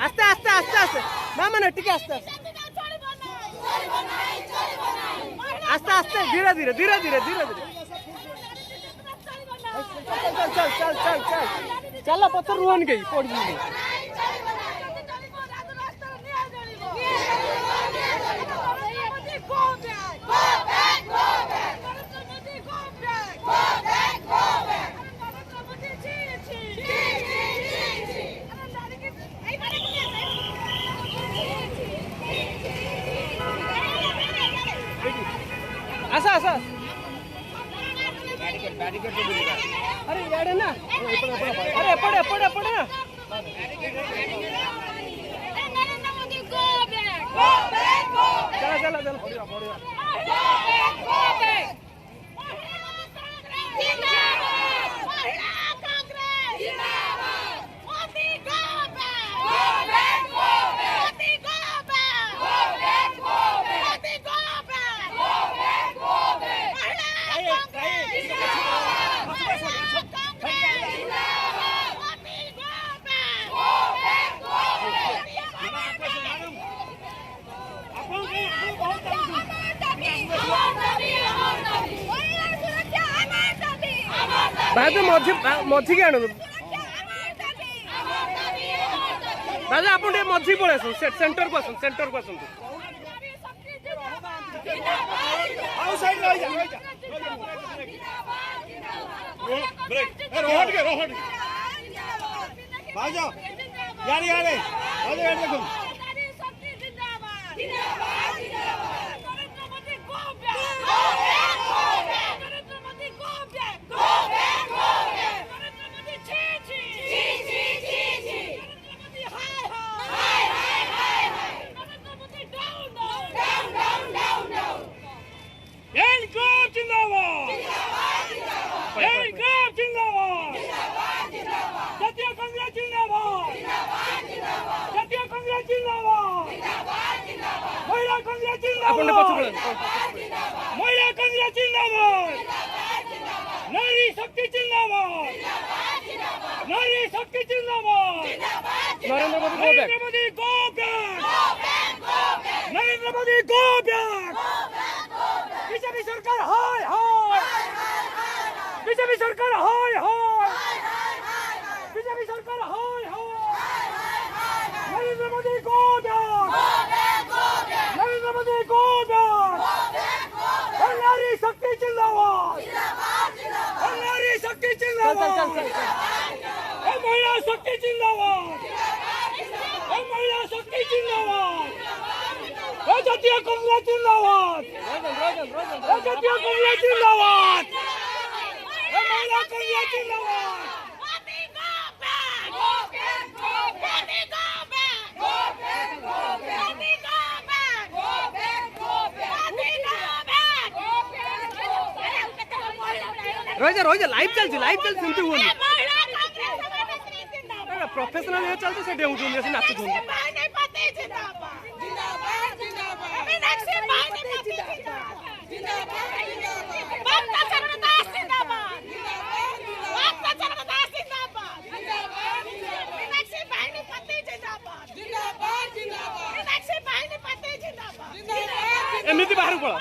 आस्ते आस्ते आस्ते आस्ते मामा ना टिके आस्ते आस्ते आस्ते धीरे धीरे धीरे धीरे धीरे धीरे चल चल चल चल चल चल पत्थर रुहन गई पड़ गई आसा आसा अरे यार ना अरे पड़े पड़े पड़े ना चला चला चला बाजे मझी मझी के आनो बाजे आपण टे मझी पळे आसन सेंटर को आसन आउ साइड रह जा ब्रेक रोहट के बाजा यार यार बाजे यार देखो महिला कांग्रेस जिंदाबाद नारी शक्ति जिंदाबाद नारी शक्ति जिंदाबाद Narendra Modi go back Narendra Modi go back BJP सरकार हाय हाय बीजेपी सरकार हाय हाय बीजेपी सरकार हाय हाय Narendra Modi go back Narendra Modi go back नारी शक्ति जिंदाबाद नारी शक्ति जिंदाबाद महिला शक्ति जिंदाबाद महिला शक्ति जिंदाबाद जातीय कांग्रेस जिंदाबाद जातीय कांग्रेस जिंदाबाद महिला कांग्रेस जिंदाबाद रोज लाइव चलती सुनते हुए प्रोफेशनल ये चलते से डेउ जोन जैसे नाचते होंगे एमती बाहर पड़ा